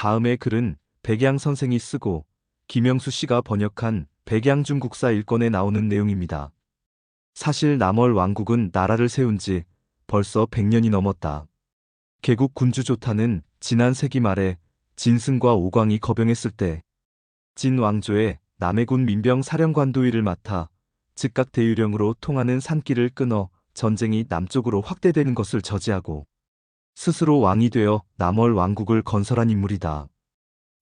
다음의 글은 백양 선생이 쓰고 김영수 씨가 번역한 백양중국사 1권에 나오는 내용입니다. 사실 남월 왕국은 나라를 세운 지 벌써 100년이 넘었다. 개국 군주 조타는 지난 세기 말에 진승과 오광이 거병했을 때 진 왕조의 남해군 민병 사령관도위를 맡아 즉각 대유령으로 통하는 산길을 끊어 전쟁이 남쪽으로 확대되는 것을 저지하고 스스로 왕이 되어 남월 왕국을 건설한 인물이다.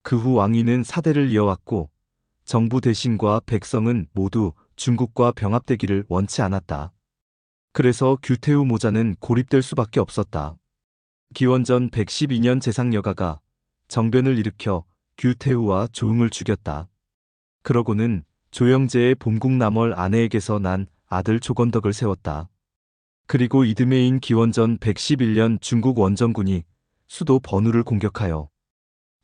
그 후 왕위는 사대를 이어왔고 정부 대신과 백성은 모두 중국과 병합되기를 원치 않았다. 그래서 규태후 모자는 고립될 수밖에 없었다. 기원전 112년 제상여가가 정변을 일으켜 규태후와 조응을 죽였다. 그러고는 조영제의 봄국 남월 아내에게서 난 아들 조건덕을 세웠다. 그리고 이듬해인 기원전 111년 중국 원정군이 수도 번우를 공격하여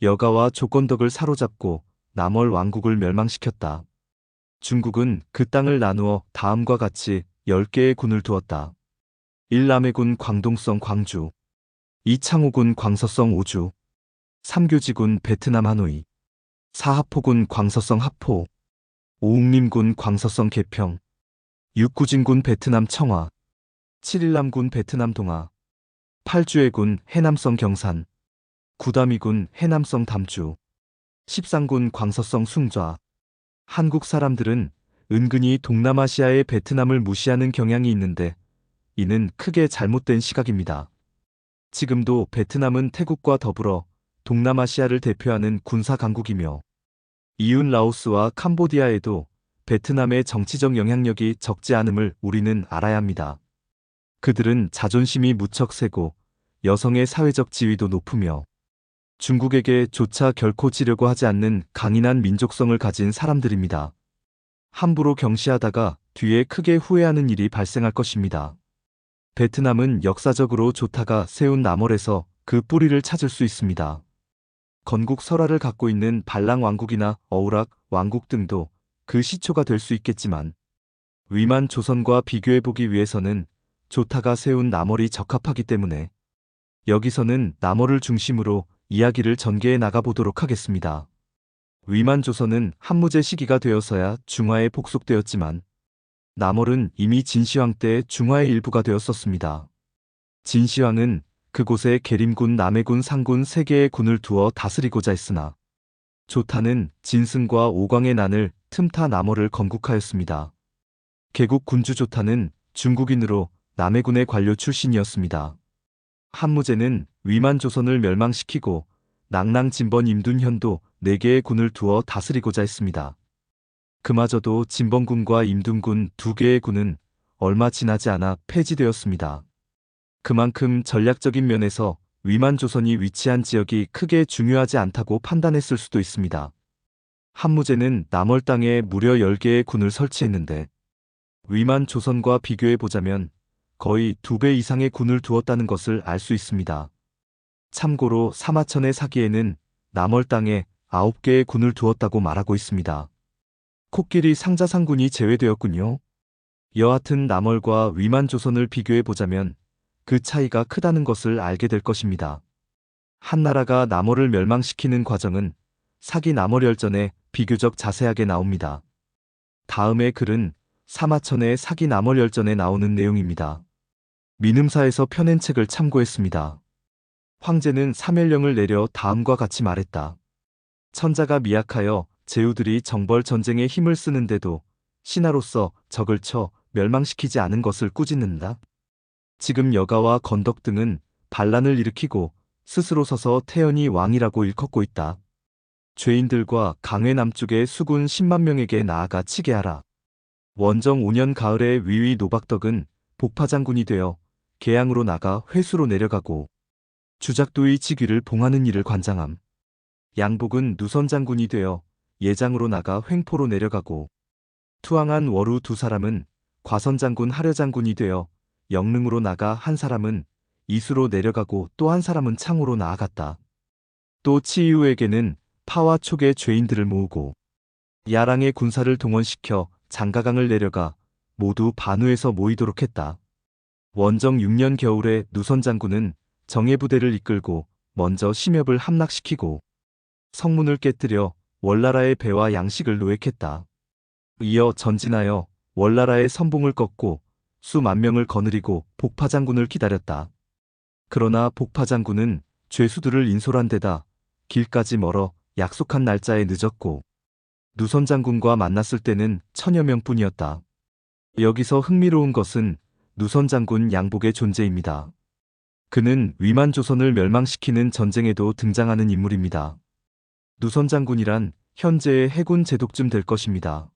여가와 조건덕을 사로잡고 남월 왕국을 멸망시켰다. 중국은 그 땅을 나누어 다음과 같이 10개의 군을 두었다. 1. 남해군 광동성 광주, 2. 창호군 광서성 오주, 3. 교지군 베트남 하노이, 4. 하포군 광서성 하포, 5. 웅림군 광서성 개평, 6. 구진군 베트남 청화, 7. 일남군 베트남 동화, 8. 주해군 해남성 경산, 9. 담이군 해남성 담주, 13군 광서성 숭좌. 한국 사람들은 은근히 동남아시아의 베트남을 무시하는 경향이 있는데 이는 크게 잘못된 시각입니다. 지금도 베트남은 태국과 더불어 동남아시아를 대표하는 군사 강국이며 이웃 라오스와 캄보디아에도 베트남의 정치적 영향력이 적지 않음을 우리는 알아야 합니다. 그들은 자존심이 무척 세고 여성의 사회적 지위도 높으며 중국에게 조차 결코 지려고 하지 않는 강인한 민족성을 가진 사람들입니다. 함부로 경시하다가 뒤에 크게 후회하는 일이 발생할 것입니다. 베트남은 역사적으로 조타가 세운 남월에서 그 뿌리를 찾을 수 있습니다. 건국 설화를 갖고 있는 발랑 왕국이나 어우락 왕국 등도 그 시초가 될 수 있겠지만 위만 조선과 비교해보기 위해서는 조타가 세운 남월이 적합하기 때문에 여기서는 남월을 중심으로 이야기를 전개해 나가보도록 하겠습니다. 위만 조선은 한무제 시기가 되어서야 중화에 복속되었지만 남월은 이미 진시황 때 중화의 일부가 되었었습니다. 진시황은 그곳에 계림군, 남해군, 상군 3개의 군을 두어 다스리고자 했으나 조타는 진승과 오광의 난을 틈타 남월을 건국하였습니다. 개국 군주 조타는 중국인으로 남해군의 관료 출신이었습니다. 한무제는 위만 조선을 멸망시키고 낭랑 진번 임둔현도 4개의 군을 두어 다스리고자 했습니다. 그마저도 진번군과 임둔군 2개의 군은 얼마 지나지 않아 폐지되었습니다. 그만큼 전략적인 면에서 위만 조선이 위치한 지역이 크게 중요하지 않다고 판단했을 수도 있습니다. 한무제는 남월 땅에 무려 10개의 군을 설치했는데 위만 조선과 비교해보자면 거의 2배 이상의 군을 두었다는 것을 알 수 있습니다. 참고로 사마천의 사기에는 남월 땅에 9개의 군을 두었다고 말하고 있습니다. 코끼리 상자상군이 제외되었군요. 여하튼 남월과 위만 조선을 비교해보자면 그 차이가 크다는 것을 알게 될 것입니다. 한나라가 남월을 멸망시키는 과정은 사기 남월열전에 비교적 자세하게 나옵니다. 다음의 글은 사마천의 사기 남월열전에 나오는 내용입니다. 민음사에서 펴낸 책을 참고했습니다. 황제는 사멸령을 내려 다음과 같이 말했다. 천자가 미약하여 제후들이 정벌 전쟁에 힘을 쓰는데도 신하로서 적을 쳐 멸망시키지 않은 것을 꾸짖는다. 지금 여가와 건덕 등은 반란을 일으키고 스스로 서서 태연히 왕이라고 일컫고 있다. 죄인들과 강회 남쪽의 수군 10만 명에게 나아가 치게 하라. 원정 5년 가을에 위위 노박덕은 복파장군이 되어 계양으로 나가 회수로 내려가고 주작도의 직위를 봉하는 일을 관장함. 양복은 누선장군이 되어 예장으로 나가 횡포로 내려가고 투항한 월우 2사람은 과선장군 하려장군이 되어 영릉으로 나가 한 사람은 이수로 내려가고 또 한 사람은 창으로 나아갔다. 또 치이우에게는 파와 촉의 죄인들을 모으고 야랑의 군사를 동원시켜 장가강을 내려가 모두 반우에서 모이도록 했다. 원정 6년 겨울에 누선장군은 정예부대를 이끌고 먼저 심협을 함락시키고 성문을 깨뜨려 월나라의 배와 양식을 노획했다. 이어 전진하여 월나라의 선봉을 꺾고 수만 명을 거느리고 복파장군을 기다렸다. 그러나 복파장군은 죄수들을 인솔한 데다 길까지 멀어 약속한 날짜에 늦었고 누선장군과 만났을 때는 1000여 명뿐이었다. 여기서 흥미로운 것은 누선장군 양복의 존재입니다. 그는 위만 조선을 멸망시키는 전쟁에도 등장하는 인물입니다. 누선장군이란 현재의 해군 제독쯤 될 것입니다.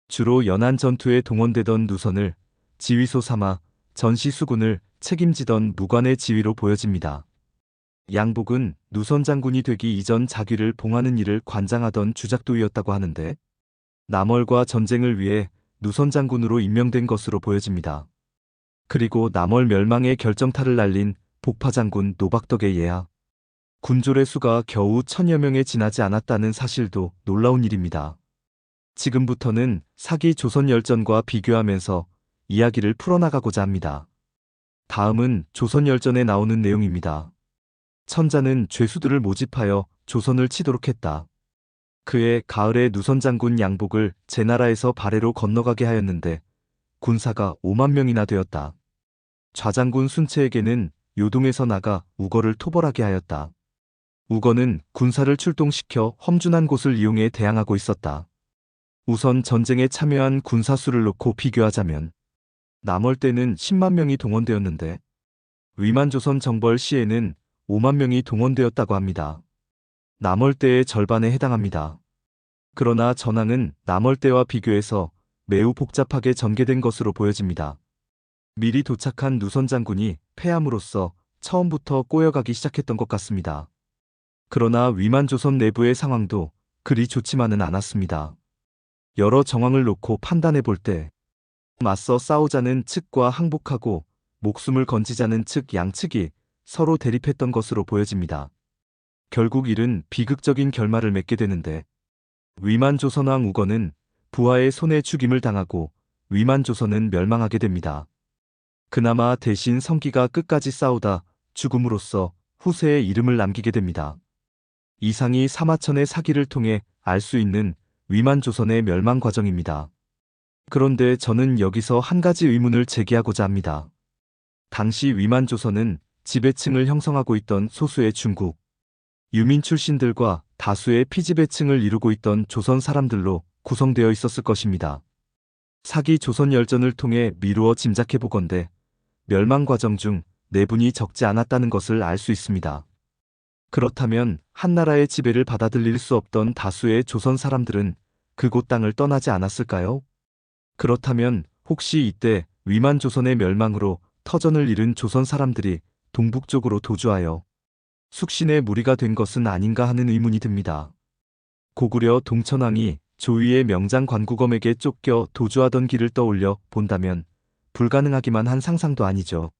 주로 연안 전투에 동원되던 누선을 지휘소 삼아 전시수군을 책임지던 무관의 지위로 보여집니다. 양복은 누선장군이 되기 이전 자귀를 봉하는 일을 관장하던 주작도이였다고 하는데 남월과 전쟁을 위해 누선장군으로 임명된 것으로 보여집니다. 그리고 남월 멸망의 결정타를 날린 복파장군 노박덕의 예하 군졸의 수가 겨우 1000여 명에 지나지 않았다는 사실도 놀라운 일입니다. 지금부터는 사기 조선열전과 비교하면서 이야기를 풀어나가고자 합니다. 다음은 조선열전에 나오는 내용입니다. 천자는 죄수들을 모집하여 조선을 치도록 했다. 그해 가을에 누선장군 양복을 제나라에서 발해로 건너가게 하였는데 군사가 5만 명이나 되었다. 좌장군 순채에게는 요동에서 나가 우거를 토벌하게 하였다. 우거는 군사를 출동시켜 험준한 곳을 이용해 대항하고 있었다. 우선 전쟁에 참여한 군사수를 놓고 비교하자면 남월 때는 10만 명이 동원되었는데 위만조선 정벌 시에는 5만 명이 동원되었다고 합니다. 남월 때의 절반에 해당합니다. 그러나 전황은 남월 때와 비교해서 매우 복잡하게 전개된 것으로 보여집니다. 미리 도착한 누선장군이 패함으로써 처음부터 꼬여가기 시작했던 것 같습니다. 그러나 위만조선 내부의 상황도 그리 좋지만은 않았습니다. 여러 정황을 놓고 판단해 볼 때 맞서 싸우자는 측과 항복하고 목숨을 건지자는 측 양측이 서로 대립했던 것으로 보여집니다. 결국 일은 비극적인 결말을 맺게 되는데 위만조선왕 우거는 부하의 손에 죽임을 당하고 위만조선은 멸망하게 됩니다. 그나마 대신 성기가 끝까지 싸우다 죽음으로써 후세의 이름을 남기게 됩니다. 이상이 사마천의 사기를 통해 알 수 있는 위만조선의 멸망 과정입니다. 그런데 저는 여기서 한 가지 의문을 제기하고자 합니다. 당시 위만조선은 지배층을 형성하고 있던 소수의 중국, 유민 출신들과 다수의 피지배층을 이루고 있던 조선 사람들로 구성되어 있었을 것입니다. 사기 조선열전을 통해 미루어 짐작해보건대 멸망 과정 중 내분이 적지 않았다는 것을 알 수 있습니다. 그렇다면 한나라의 지배를 받아들일 수 없던 다수의 조선 사람들은 그곳 땅을 떠나지 않았을까요? 그렇다면 혹시 이때 위만조선의 멸망으로 터전을 잃은 조선 사람들이 동북쪽으로 도주하여 숙신의 무리가 된 것은 아닌가 하는 의문이 듭니다. 고구려 동천왕이 조위의 명장 관구검에게 쫓겨 도주하던 길을 떠올려 본다면 불가능하기만 한 상상도 아니죠.